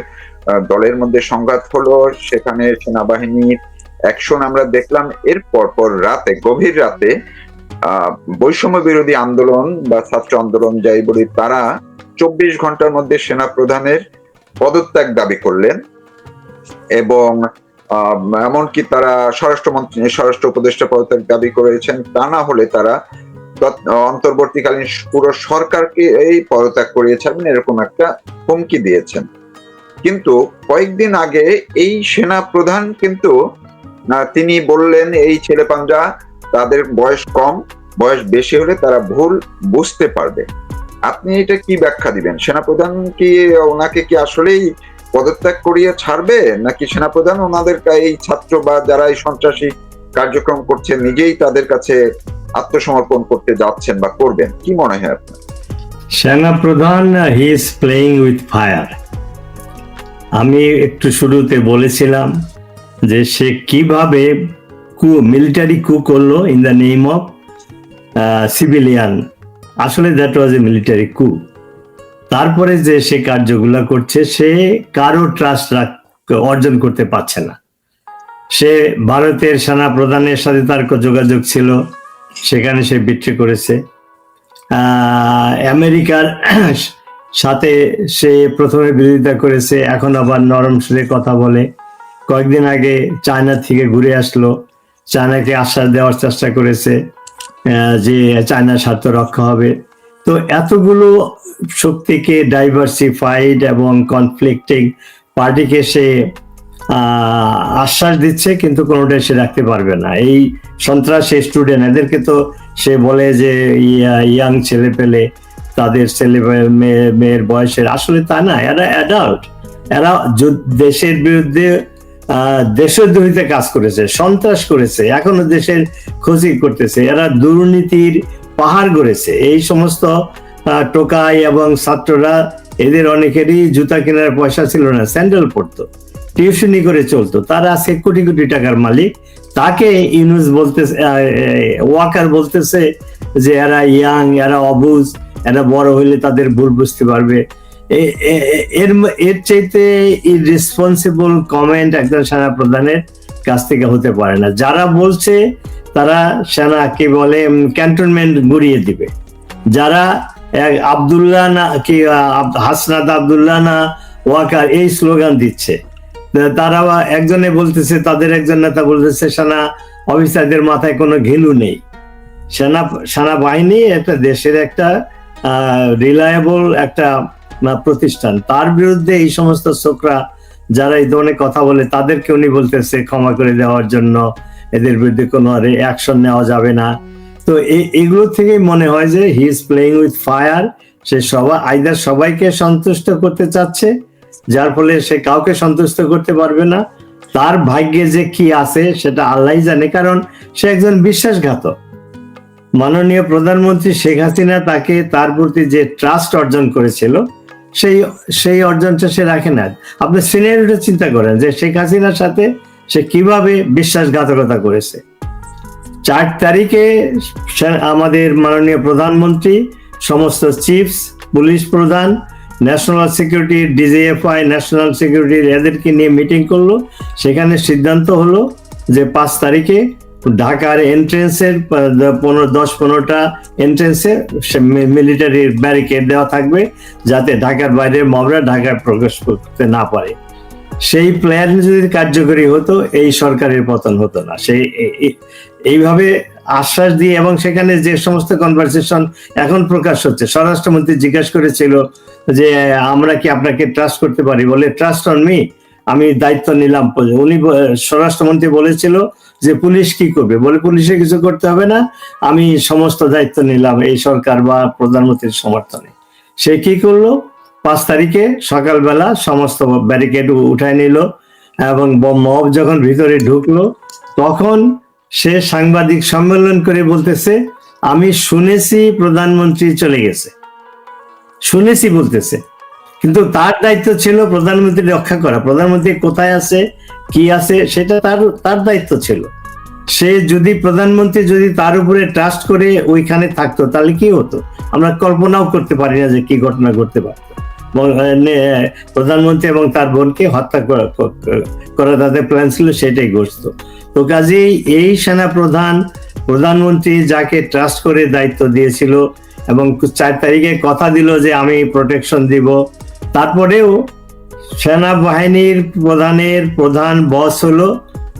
দলের মধ্যে সংঘাত হলো, সেখানে সেনাবাহিনীর অ্যাকশন আমরা দেখলাম। এর পর রাতে, গভীর রাতে বৈষম্য বিরোধী আন্দোলন বা ছাত্র আন্দোলন যাই বলি, তারা 24 ঘন্টার মধ্যে সেনা প্রধানের পদত্যাগ দাবি করলেন এবং এমনকি তারা স্বরাষ্ট্র উপদেষ্টা পদত্যাগ দাবি করেছেন। তা না হলে তারা অন্তর্বর্তীকালীন পুরো সরকারকে এই পদত্যাগ করিয়ে ছাড়বেন, এরকম একটা হুমকি দিয়েছেন। কিন্তু কয়েকদিন আগে এই সেনা প্রধান কিন্তু তিনি বললেন এই ছেলেপাঞ্জা, তাদের বয়স কম, বয়স বেশি হলে তারা ভুল বুঝতে পারবে। আপনি এটা কি ব্যাখ্যা দিবেন? সেনাপ্রধান কি ওনাকে কি আসলেই পদত্যাগ করিয়ে ছাড়বে, নাকি সেনাপ্রধান ওনাদের এই ছাত্র বা যারা এই সন্ত্রাসী কার্যক্রম করছে নিজেই তাদের কাছে আত্মসমর্পণ করতে যাচ্ছেন বা করবেন? কি মনে হয় আপনার? সেনাপ্রধান he is playing with fire. আমি একটু শুরুতে বলেছিলাম যে সে কিভাবে মিলিটারি কু করলো in the name of civilian. আসলে দ্যাট ওয়াজ এ মিলিটারি কু। তারপরে যে সে কার্যগুলো করছে, সে কারো ট্রাস্ট অর্জন করতে পারছে না। সে ভারতের সেনা প্রধানের সাথে তার যোগাযোগ ছিল, সেখানে সে বিট্রে করেছে। আমেরিকার সাথে সে প্রথমে বিরোধিতা করেছে, এখন আবার নরম সুরে কথা বলে। কয়েকদিন আগে চায়না থেকে ঘুরে আসলো, চায়নাকে আশ্বাস দেওয়ার চেষ্টা করেছে যে চায়নার স্বার্থ রক্ষা হবে। তো এতগুলো শক্তিকে, ডাইভার্সিফাইড এবং কনফ্লিক্টিং পার্টিকে সে আশ্বাস দিচ্ছে, কিন্তু কোনোটাই সে রাখতে পারবে না। এই সন্ত্রাসী স্টুডেন্ট, এদেরকে তো সে বলে যে ইয়াং ছেলে পেলে, তাদের ছেলে মেয়ের বয়সের, আসলে তা না, এরা অ্যাডাল্ট। এরা দেশের বিরুদ্ধে দেশদ্রোহিতে কাজ করেছে, সন্ত্রাস করেছে, এখনো দেশের ক্ষতি করতেছে। এরা দুর্নীতির পাহাড় গড়েছে। এই সমস্ত টোকাই এবং ছাত্ররা, এদের অনেকেরই জুতা কেনার পয়সা ছিল না, স্যান্ডেল পরতো, টিউশনি করে চলতো। তারা আজকে কোটি কোটি টাকার মালিক। তাকে ইউনুস বলতেছে, ওয়াকার বলতেছে যে এরা ইয়াং, এরা অবুঝ, এরা বড় হইলে তাদের ভুল বুঝতে পারবে। এর চাইতে ইররেসপন্সিবল কমেন্ট একজন সেনা প্রধানের কাছ থেকে হতে পারে না। যারা বলছে তারা সেনাকে বলে ক্যান্টনমেন্ট গুড়িয়ে দিবে। যারা আব্দুল্লাহ না কি হাসনাত আব্দুল্লাহ না ওয়াকার এই স্লোগান দিচ্ছে, তারা একজনে বলতেছে, তাদের একজন নেতা বলতেছে সেনা অফিসারদের মাথায় কোনো ঘিলু নেই। সেনাবাহিনী একটা দেশের একটা রিলায়েবল একটা প্রতিষ্ঠান। তার বিরুদ্ধে এই সমস্ত ছোকরা যারা এই ধরনের কথা বলে, তাদেরকে উনি বলতেছে ক্ষমা করে দেওয়ার জন্য, এদের বিরুদ্ধে কোনো অ্যাকশন নেওয়া যাবে না। তো এগুলো থেকেই মনে হয় যে he is playing with fire. Say either সবাইকে সন্তুষ্ট করতে চাচ্ছে, যার ফলে সে কাউকে সন্তুষ্ট করতে পারবে না। তার ভাগ্যে যে কি আছে সেটা আল্লাহই জানে, কারণ সে একজন বিশ্বাসঘাতক। মাননীয় প্রধানমন্ত্রী শেখ হাসিনা তাকে, তার প্রতি যে ট্রাস্ট অর্জন করেছিল, সেই অর্জনটা সে রাখে না। আপনি সিনারিওটা চিন্তা করেন যে শেখ হাসিনার সাথে সে কিভাবে বিশ্বাসঘাতকতা করেছে। 4 তারিখে আমাদের মাননীয় প্রধানমন্ত্রী সমস্ত চিফস, পুলিশ প্রধান, national security, DGFI, national security, এদেরকে নিয়ে মিটিং করলো। সেখানে সিদ্ধান্ত হলো যে 5 তারিখে ঢাকার এন্ট্রেন্সের 10-15টা এন্ট্রেন্সে মিলিটারি ব্যারিকেড দেওয়া থাকবে, যাতে ঢাকার বাইরে মবরা ঢাকায় প্রবেশ করতে না পারে। সেই প্ল্যান যদি কার্যকরী হতো, এই সরকারের পতন হতো না। এইভাবে আশ্বাস দিয়ে, এবং সেখানে যে সমস্ত কনভারসেশন এখন প্রকাশ হচ্ছে, স্বরাষ্ট্রমন্ত্রী জিজ্ঞাসা করেছিল যে আমরা কি আপনাকে ট্রাস্ট করতে পারি, বলে ট্রাস্ট অন মি, আমি দায়িত্ব নিলাম। উনি স্বরাষ্ট্রমন্ত্রী বলেছিল যে পুলিশ কি করবে, বলে পুলিশে কিছু করতে হবে না, আমি সমস্ত দায়িত্ব নিলাম এই সরকার বা প্রধানমন্ত্রীর সমর্থনে। সে কি করলো, 5 তারিখে সকালবেলা সমস্ত ব্যারিকেড উঠায় নিল, এবং মব যখন ভিতরে ঢুকলো তখন সে সাংবাদিক সম্মেলন করে বলতেছে, আমি শুনেছি প্রধানমন্ত্রী চলে গেছে, শুনেছি বলতেছে, কিন্তু তার দায়িত্ব ছিল প্রধানমন্ত্রী রক্ষা করা। প্রধানমন্ত্রী কোথায় আছে, কি আছে, সেটা তার দায়িত্ব ছিল। সে যদি প্রধানমন্ত্রী যদি তার উপরে ট্রাস্ট করে ওইখানে থাকতো, তাহলে কি হতো আমরা কল্পনাও করতে পারি না যে কি ঘটনা ঘটতে পারত। প্রধানমন্ত্রী এবং তার বোনকে হত্যা করা তাদের প্ল্যান ছিল, সেটাই ঘটতো। তো কাজেই এই সেনা প্রধানমন্ত্রী যাকে ট্রাস্ট করে দায়িত্ব দিয়েছিল এবং 4 তারিখে কথা দিল যে আমি প্রোটেকশন দিব, তারপরেও সেনাবাহিনীর প্রধান বস হলো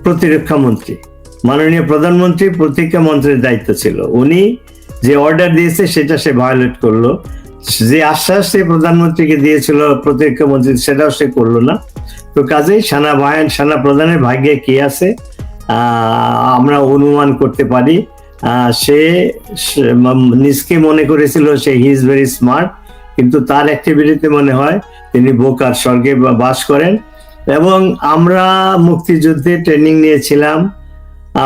প্রতিরক্ষা মন্ত্রী। মাননীয় প্রধানমন্ত্রী প্রতিরক্ষা মন্ত্রীর দায়িত্ব ছিল, উনি যে অর্ডার দিয়েছে সেটা সে ভায়োলেট করলো। যে আশ্বাস সে প্রধানমন্ত্রীকে দিয়েছিল প্রতিরক্ষা মন্ত্রী, সেটাও সে করলো না। তো কাজেই সেনা প্রধানের ভাগ্যে কি আছে আমরা অনুমান করতে পারি। সে নিজকে মনে করেছিল সে হি ইজ ভেরি স্মার্ট, কিন্তু তার অ্যাক্টিভিটিতে মনে হয় তিনি বোকার স্বর্গে বাস করেন। এবং আমরা মুক্তিযুদ্ধে ট্রেনিং নিয়েছিলাম,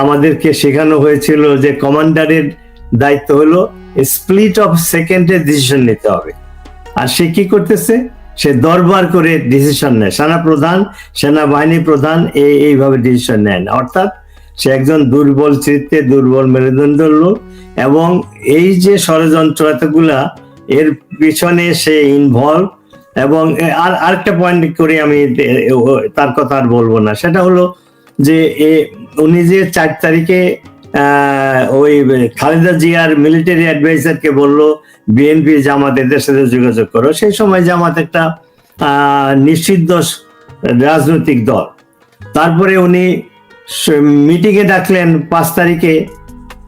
আমাদেরকে শেখানো হয়েছিল যে কমান্ডারের দায়িত্ব হলো স্প্লিট অফ সেকেন্ডে ডিসিশন নিতে হবে। আর সে কি করতেছে, সে দরবার করে ডিসিশন নেয়। সেনাবাহিনী প্রধান এইভাবে ডিসিশন নেয় না, অর্থাৎ সে একজন দুর্বল চিত্তে দুর্বল মেরুদণ্ডের লোক, এবং এই যে ষড়যন্ত্র এতগুলা এর পিছনে সে ইনভলভ। এবং আরেকটা পয়েন্ট করে আমি তার কথা আর বলবো না, সেটা হলো যে উনি যে 4 তারিখে ওই খালেদা জিয়ার মিলিটারি অ্যাডভাইজারকে বললো বিএনপি জামাত এদের সাথে যোগাযোগ করো, সেই সময় জামাত একটা নিষিদ্ধ রাজনৈতিক দল। তারপরে উনি মিটিং এ ডাকলেন 5 তারিখে,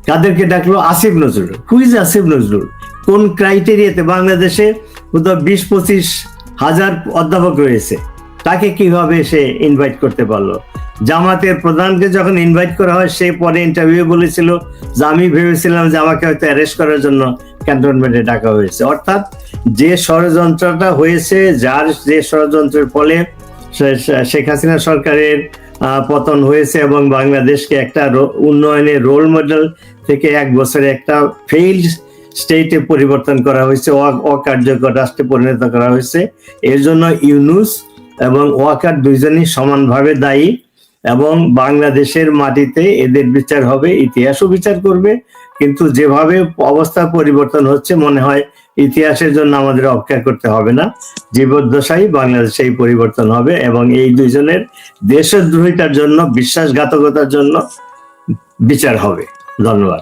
কাদেরকে ডাকলো, আসিফ নজরুল। হুইজ আসিফ নজরুল, কোন ক্রাইটেরিয়াতে? বাংলাদেশে 20-25 হাজার অধ্যাপক রয়েছে, তাকে কিভাবে সে ইনভাইট করতে পারলো? জামাতের প্রধানকে যখন ইনভাইট করা হয়, সে পরে ইন্টারভিউ বলেছিল যে আমি ভেবেছিলাম যে আমাকে হয়তো অ্যারেস্ট করার জন্য ক্যান্টনমেন্টে ডাকা হয়েছে। অর্থাৎ যে ষড়যন্ত্রটা হয়েছে, যে ষড়যন্ত্রের ফলে শেখ হাসিনা সরকারের পতন হয়েছে এবং বাংলাদেশকে একটা উন্নয়নের রোল মডেল থেকে 1 বছরে একটা ফেইল্ড স্টেটে পরিবর্তন করা হয়েছে, অকার্যকর রাষ্ট্রে পরিণত করা হয়েছে। এর জন্য ইউনূস এবং ওয়াকার দুইজনই সমানভাবে দায়ী, এবং বাংলাদেশের মাটিতে এদের বিচার হবে, ইতিহাসও বিচার করবে। কিন্তু যেভাবে অবস্থা পরিবর্তন হচ্ছে, মনে হয় ইতিহাসের জন্য আমাদের অপেক্ষা করতে হবে না, জীবদ্দশায় বাংলাদেশে এই পরিবর্তন হবে, এবং এই দুইজনের দেশদ্রোহিতার জন্য, বিশ্বাসঘাতকতার জন্য বিচার হবে। ধন্যবাদ।